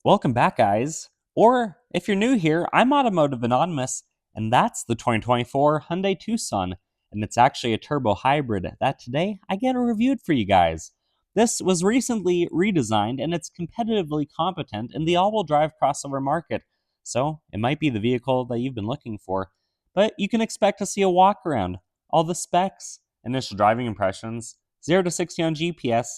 Welcome back, guys. Or if you're new here, I'm Automotive Anonymous, and that's the 2024 Hyundai Tucson, and it's actually a turbo hybrid that today I get reviewed for you guys. This was recently redesigned, and it's competitively competent in the all-wheel drive crossover market, so it might be the vehicle that you've been looking for. But you can expect to see a walk around, all the specs, initial driving impressions, 0 to 60 on GPS,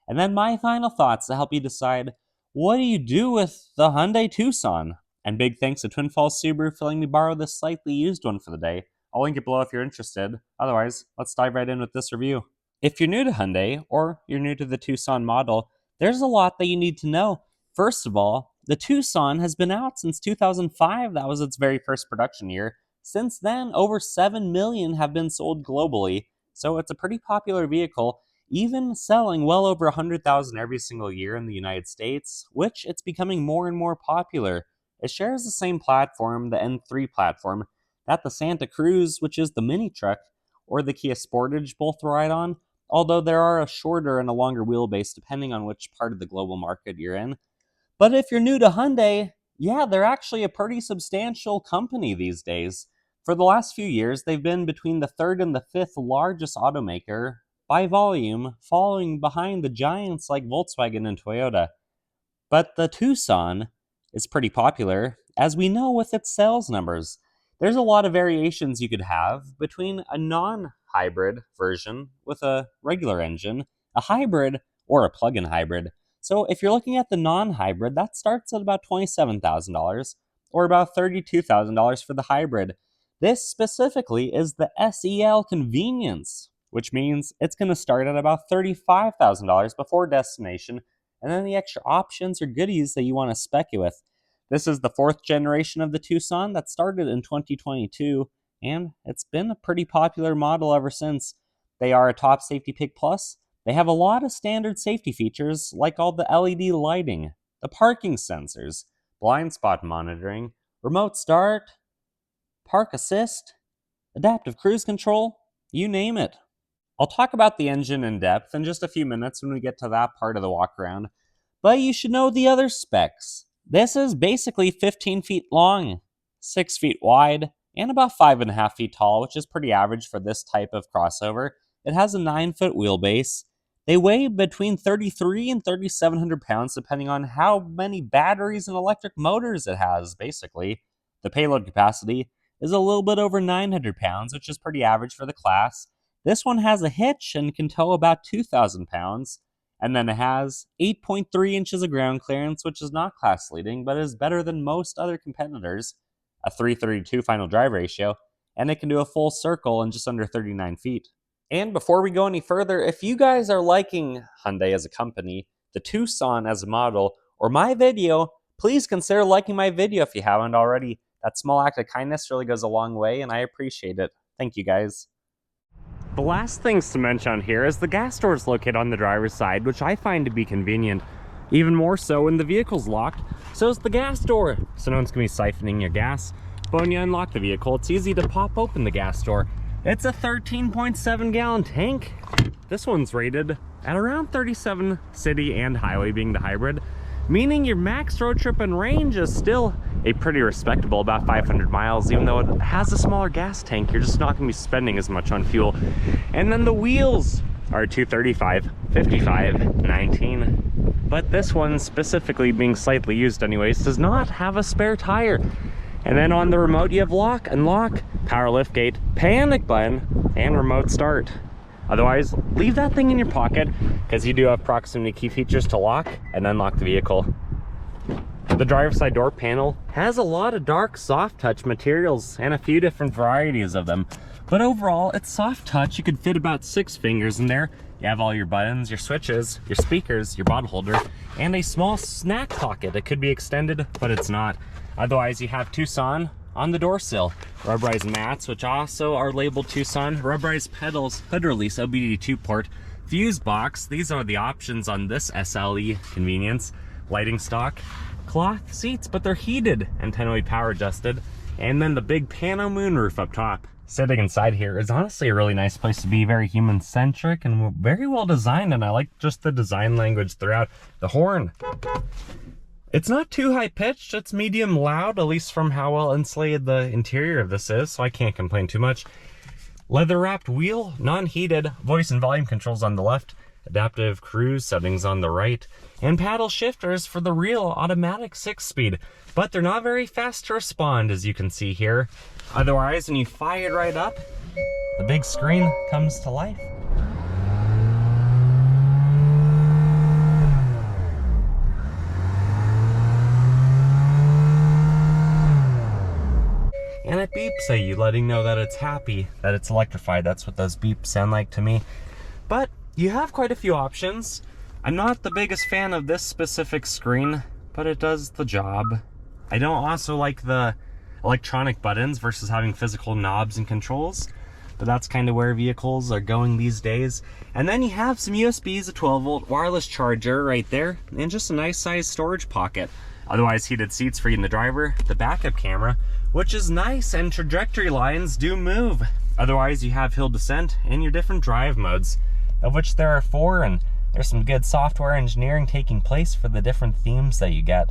and then my final thoughts to help you decide what do you do with the Hyundai Tucson? And big thanks to Twin Falls Subaru for letting me borrow this slightly used one for the day. I'll link it below if you're interested. Otherwise, let's dive right in with this review. If you're new to Hyundai, or you're new to the Tucson model, there's a lot that you need to know. First of all, the Tucson has been out since 2005. That was its very first production year. Since then, over 7 million have been sold globally, so it's a pretty popular vehicle, even selling well over 100,000 every single year in the United States, which it's becoming more and more popular. It shares the same platform, the N3 platform, that the Santa Cruz, which is the mini truck, or the Kia Sportage both ride on, although there are a shorter and a longer wheelbase depending on which part of the global market you're in. But if you're new to Hyundai, yeah, they're actually a pretty substantial company these days. For the last few years, they've been between the third and the fifth largest automaker by volume, following behind the giants like Volkswagen and Toyota. But the Tucson is pretty popular, as we know with its sales numbers. There's a lot of variations you could have between a non-hybrid version with a regular engine, a hybrid, or a plug-in hybrid. So if you're looking at the non-hybrid, that starts at about $27,000, or about $32,000 for the hybrid. This specifically is the SEL Convenience, which means it's going to start at about $35,000 before destination, and then the extra options or goodies that you want to spec it with. This is the fourth generation of the Tucson that started in 2022, and it's been a pretty popular model ever since. They are a top safety pick plus. They have a lot of standard safety features like all the LED lighting, the parking sensors, blind spot monitoring, remote start, park assist, adaptive cruise control, you name it. I'll talk about the engine in depth in just a few minutes when we get to that part of the walk around, but you should know the other specs. This is basically 15 feet long, 6 feet wide, and about 5.5 feet tall, which is pretty average for this type of crossover. It has a 9-foot wheelbase. They weigh between 3,300 and 3,700 pounds, depending on how many batteries and electric motors it has, basically. The payload capacity is a little bit over 900 pounds, which is pretty average for the class. This one has a hitch and can tow about 2,000 pounds. And then it has 8.3 inches of ground clearance, which is not class leading, but is better than most other competitors, a 332 final drive ratio, and it can do a full circle in just under 39 feet. And before we go any further, if you guys are liking Hyundai as a company, the Tucson as a model, or my video, please consider liking my video if you haven't already. That small act of kindness really goes a long way, and I appreciate it. Thank you, guys. The last things to mention here is the gas door is located on the driver's side, which I find to be convenient. Even more so when the vehicle's locked, so is the gas door. So no one's going to be siphoning your gas. But when you unlock the vehicle, it's easy to pop open the gas door. It's a 13.7 gallon tank. This one's rated at around 37 city and highway, being the hybrid, meaning your max road trip and range is still a pretty respectable about 500 miles, even though it has a smaller gas tank. You're just not going to be spending as much on fuel. And then the wheels are 235, 55, 19. But this one, specifically being slightly used anyways, does not have a spare tire. And then on the remote you have lock, unlock, power liftgate, panic button, and remote start. Otherwise, leave that thing in your pocket, because you do have proximity key features to lock and unlock the vehicle. The driver's side door panel has a lot of dark soft touch materials and a few different varieties of them. But overall, it's soft touch. You could fit about 6 fingers in there. You have all your buttons, your switches, your speakers, your bottle holder, and a small snack pocket. It could be extended, but it's not. Otherwise, you have Tucson on the door sill, rubberized mats, which also are labeled Tucson, rubberized pedals, hood release OBD2 port, fuse box. These are the options on this SLE Convenience. Lighting stock, cloth seats, but they're heated and 10-way power adjusted, and then the big pano moonroof up top. Sitting inside here is honestly a really nice place to be, very human-centric and very well designed, and I like just the design language throughout. The horn It's not too high-pitched, it's medium loud, at least from how well insulated the interior of this is, so I can't complain too much. Leather-wrapped wheel, non-heated, voice and volume controls on the left, adaptive cruise settings on the right, and paddle shifters for the real automatic 6-speed, but they're not very fast to respond, as you can see here. Otherwise, when you fire it right up, the big screen comes to life. And it beeps at you, letting you know that it's happy, that it's electrified. That's what those beeps sound like to me. But you have quite a few options. I'm not the biggest fan of this specific screen, but it does the job. I don't also like the electronic buttons versus having physical knobs and controls, but that's kind of where vehicles are going these days. And then you have some USBs, a 12-volt wireless charger right there, and just a nice sized storage pocket. Otherwise, heated seats for you and the driver, the backup camera, which is nice, and trajectory lines do move. Otherwise, you have hill descent and your different drive modes, of which there are 4, and there's some good software engineering taking place for the different themes that you get.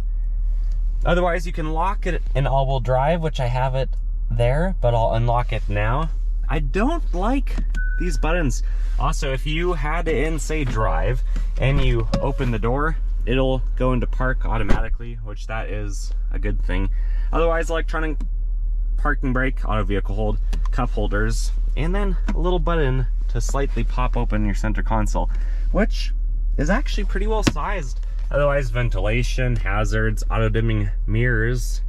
Otherwise, you can lock it in all-wheel drive, which I have it there, but I'll unlock it now. I don't like these buttons. Also, if you had it in, say, drive, and you open the door, it'll go into park automatically, which that is a good thing. Otherwise, electronic parking brake, auto vehicle hold, cup holders, and then a little button to slightly pop open your center console, which is actually pretty well sized. Otherwise, ventilation, hazards, auto dimming mirrors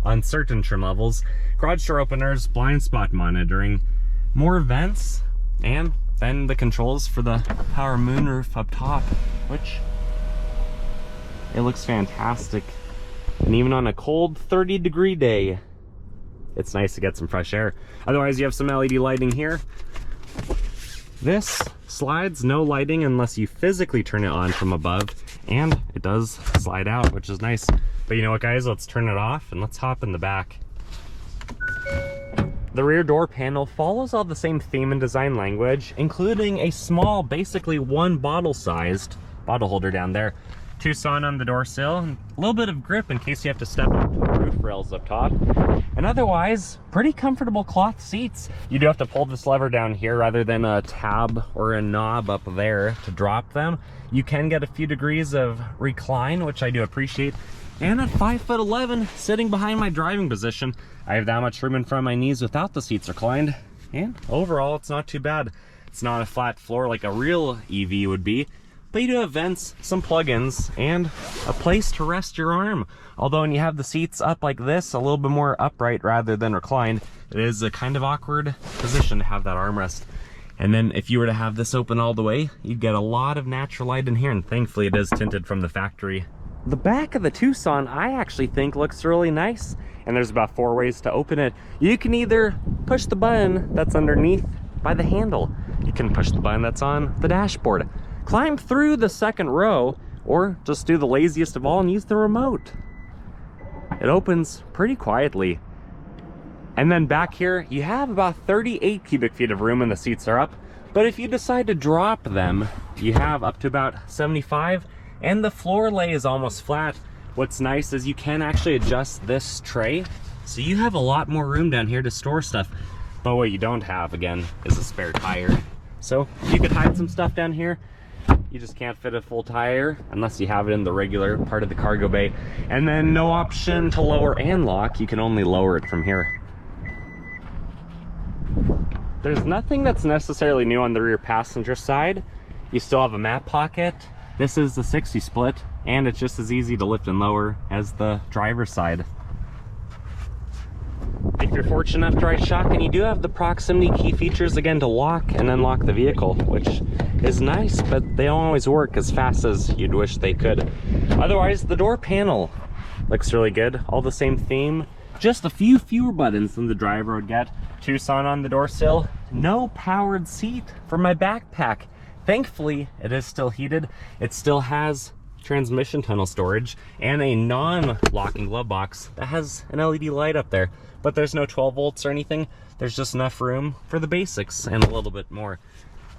on certain trim levels, garage door openers, blind spot monitoring, more vents, and then the controls for the power moonroof up top, which it looks fantastic. And even on a cold 30-degree day, it's nice to get some fresh air. Otherwise, you have some LED lighting here. This slides, no lighting unless you physically turn it on from above, and it does slide out, which is nice. But you know what, guys, let's turn it off and let's hop in the back. The rear door panel follows all the same theme and design language, including a small, basically one bottle-sized bottle holder down there. Tucson on the door sill, and a little bit of grip in case you have to step up to the roof rails up top. And otherwise, pretty comfortable cloth seats. You do have to pull this lever down here rather than a tab or a knob up there to drop them. You can get a few degrees of recline, which I do appreciate. And at 5'11", sitting behind my driving position, I have that much room in front of my knees without the seats reclined. And overall, it's not too bad. It's not a flat floor like a real EV would be. But you do have vents, some plugins, and a place to rest your arm. Although when you have the seats up like this, a little bit more upright rather than reclined, it is a kind of awkward position to have that armrest. And then if you were to have this open all the way, you'd get a lot of natural light in here, and thankfully it is tinted from the factory. The back of the Tucson, I actually think looks really nice, and there's about 4 ways to open it. You can either push the button that's underneath by the handle. You can push the button that's on the dashboard. Climb through the second row, or just do the laziest of all and use the remote. It opens pretty quietly. And then back here, you have about 38 cubic feet of room and the seats are up. But if you decide to drop them, you have up to about 75, and the floor lay is almost flat. What's nice is you can actually adjust this tray, so you have a lot more room down here to store stuff. But what you don't have, again, is a spare tire. So you could hide some stuff down here. You just can't fit a full tire unless you have it in the regular part of the cargo bay. And then no option to lower and lock. You can only lower it from here. There's nothing that's necessarily new on the rear passenger side. You still have a map pocket. This is the 60 split, and it's just as easy to lift and lower as the driver's side. If you're fortunate enough to ride shotgun, you do have the proximity key features again to lock and unlock the vehicle, which is nice, but they don't always work as fast as you'd wish they could. Otherwise, the door panel looks really good. All the same theme, just a few fewer buttons than the driver would get. Tucson on the door sill, no powered seat for my backpack. Thankfully, it is still heated. It still has transmission tunnel storage and a non-locking glove box that has an LED light up there, but there's no 12 volts or anything. There's just enough room for the basics and a little bit more.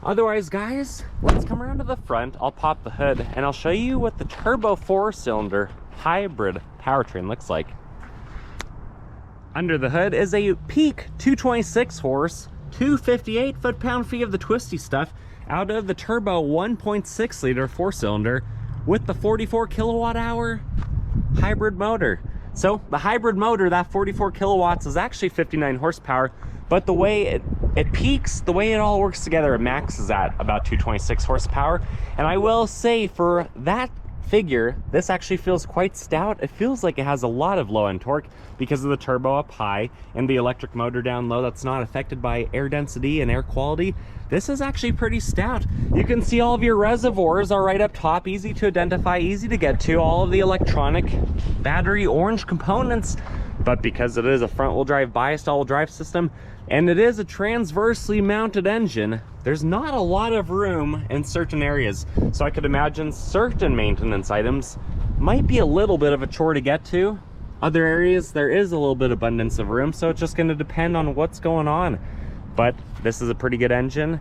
Otherwise, guys, let's come around to the front. I'll pop the hood and I'll show you what the turbo 4-cylinder hybrid powertrain looks like. Under the hood is a peak 226 horse, 258 foot-pound-feet of the twisty stuff out of the turbo 1.6 liter 4-cylinder with the 44 kilowatt-hour hybrid motor. So the hybrid motor, that 44 kilowatts, is actually 59 horsepower, but the way it peaks, the way it all works together, it maxes at about 226 horsepower. And I will say, for that figure, this actually feels quite stout. It feels like it has a lot of low end torque because of the turbo up high and the electric motor down low that's not affected by air density and air quality. This is actually pretty stout. You can see all of your reservoirs are right up top, easy to identify, easy to get to, all of the electronic battery orange components. But because it is a front wheel drive biased all-wheel drive system and it is a transversely mounted engine, there's not a lot of room in certain areas. So I could imagine certain maintenance items might be a little bit of a chore to get to. Other areas there is a little bit of abundance of room, so it's just going to depend on what's going on. But this is a pretty good engine.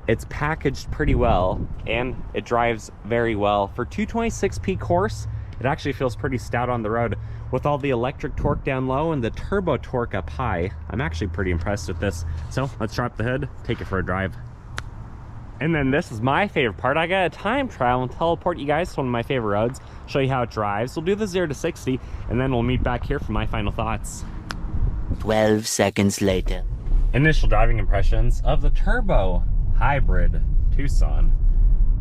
It's packaged pretty well and it drives very well. For 226 peak horse, it actually feels pretty stout on the road. With all the electric torque down low and the turbo torque up high, I'm actually pretty impressed with this. So let's drop the hood, take it for a drive. And then this is my favorite part. I got a time trial and teleport you guys to one of my favorite roads, show you how it drives. We'll do the 0 to 60 and then we'll meet back here for my final thoughts. 12 seconds later. Initial driving impressions of the turbo hybrid Tucson.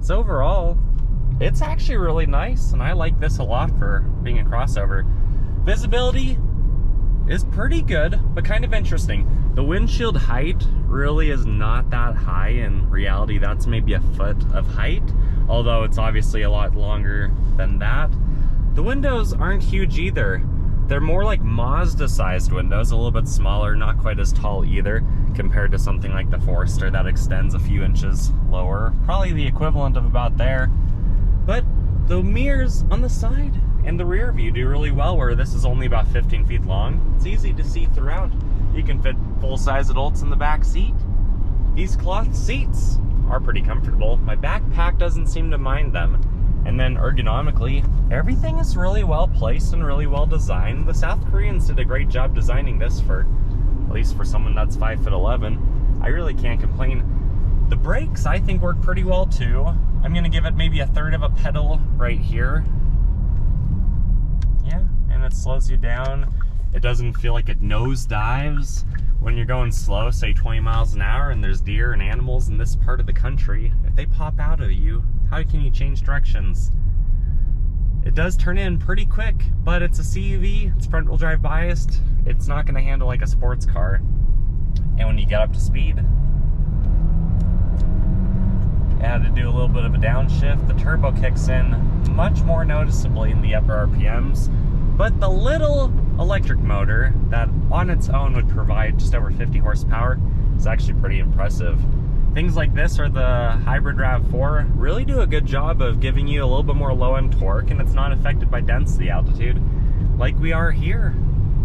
So overall, it's actually really nice and I like this a lot for being a crossover. Visibility is pretty good, but kind of interesting. The windshield height really is not that high. In reality, that's maybe a foot of height, although it's obviously a lot longer than that. The windows aren't huge either. They're more like Mazda-sized windows, a little bit smaller, not quite as tall either, compared to something like the Forester that extends a few inches lower. Probably the equivalent of about there. But the mirrors on the side and the rear view do really well, where this is only about 15 feet long. It's easy to see throughout. You can fit full-size adults in the back seat. These cloth seats are pretty comfortable. My backpack doesn't seem to mind them. And then ergonomically, everything is really well placed and really well designed. The South Koreans did a great job designing this, for at least for someone that's 5'11". I really can't complain. The brakes, I think, work pretty well too. I'm gonna give it maybe a third of a pedal right here. Yeah, and it slows you down. It doesn't feel like it nosedives when you're going slow, say 20 miles an hour, and there's deer and animals in this part of the country. If they pop out of you, how can you change directions? It does turn in pretty quick, but it's a CUV, it's front wheel drive biased. It's not gonna handle like a sports car. And when you get up to speed, I had to do a little bit of a downshift. The turbo kicks in much more noticeably in the upper RPMs, but the little electric motor that on its own would provide just over 50 horsepower is actually pretty impressive. Things like this, or the hybrid RAV4, really do a good job of giving you a little bit more low-end torque, and it's not affected by density altitude like we are here,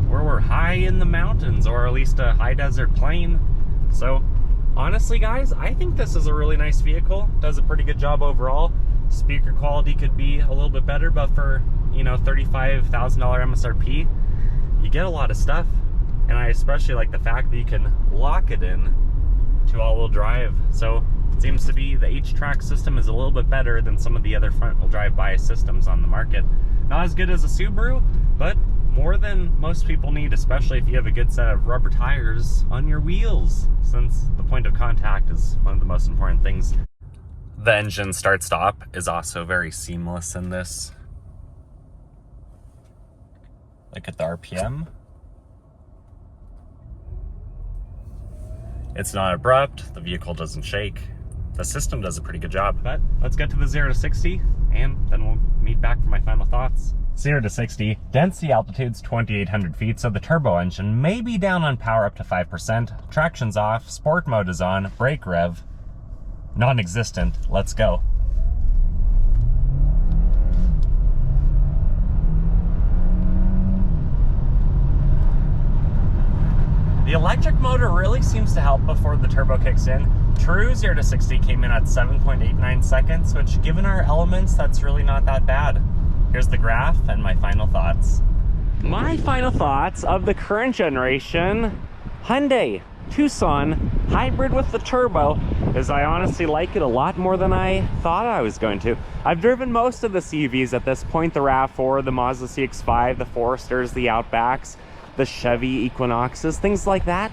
where we're high in the mountains, or at least a high desert plain. So honestly, guys, I think this is a really nice vehicle. Does a pretty good job overall. Speaker quality could be a little bit better, but for, you know, $35,000 MSRP, you get a lot of stuff. And I especially like the fact that you can lock it in to all-wheel drive. So it seems to be the H-Track system is a little bit better than some of the other front-wheel drive bias systems on the market. Not as good as a Subaru, but more than most people need, especially if you have a good set of rubber tires on your wheels, since the point of contact is one of the most important things. The engine start-stop is also very seamless in this. Look at the RPM. It's not abrupt, the vehicle doesn't shake. The system does a pretty good job. But let's get to the 0 to 60, and then we'll meet back for my final thoughts. 0 to 60, density altitude's 2,800 feet, so the turbo engine may be down on power up to 5%. Traction's off, sport mode is on, brake rev, non-existent. Let's go. The electric motor really seems to help before the turbo kicks in. True 0 to 60 came in at 7.89 seconds, which given our elements, that's really not that bad. here's the graph and my final thoughts. My final thoughts of the current generation Hyundai Tucson hybrid with the turbo is I honestly like it a lot more than I thought I was going to. I've driven most of the CVs at this point, the RAV4, the Mazda CX-5, the Foresters, the Outbacks, the Chevy Equinoxes, things like that.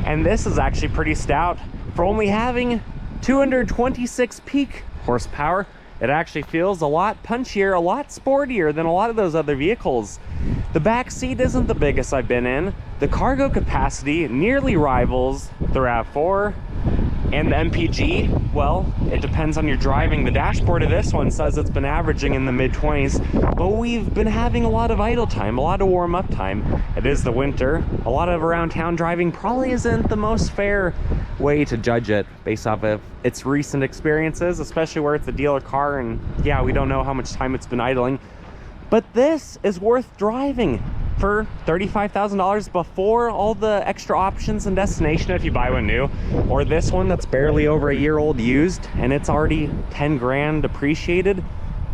And this is actually pretty stout. For only having 226 peak horsepower, it actually feels a lot punchier, a lot sportier than a lot of those other vehicles. The back seat isn't the biggest I've been in. The cargo capacity nearly rivals the RAV4, and the MPG, well, it depends on your driving. The dashboard of this one says it's been averaging in the mid-20s, but we've been having a lot of idle time, a lot of warm-up time. It is the winter. A lot of around town driving probably isn't the most fair way to judge it based off of its recent experiences, especially where it's a dealer car and yeah, we don't know how much time it's been idling. But this is worth driving for $35,000 before all the extra options and destination if you buy one new, or this one that's barely over a year old used and it's already 10 grand depreciated.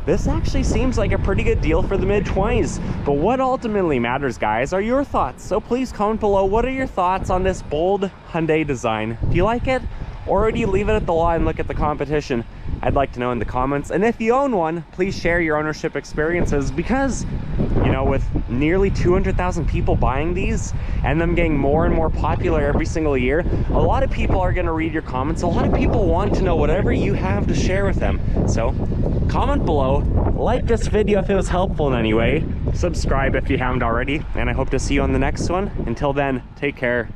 This actually seems like a pretty good deal for the mid-20s. But what ultimately matters, guys, are your thoughts. So please comment below, what are your thoughts on this bold Hyundai design? Do you like it, or do you leave it at the lot and look at the competition? I'd like to know in the comments. And if you own one, please share your ownership experiences, because you know, with nearly 200,000 people buying these and them getting more and more popular every single year, a lot of people are going to read your comments. A lot of people want to know whatever you have to share with them. So comment below, like this video if it was helpful in any way, subscribe if you haven't already, and I hope to see you on the next one. Until then, take care.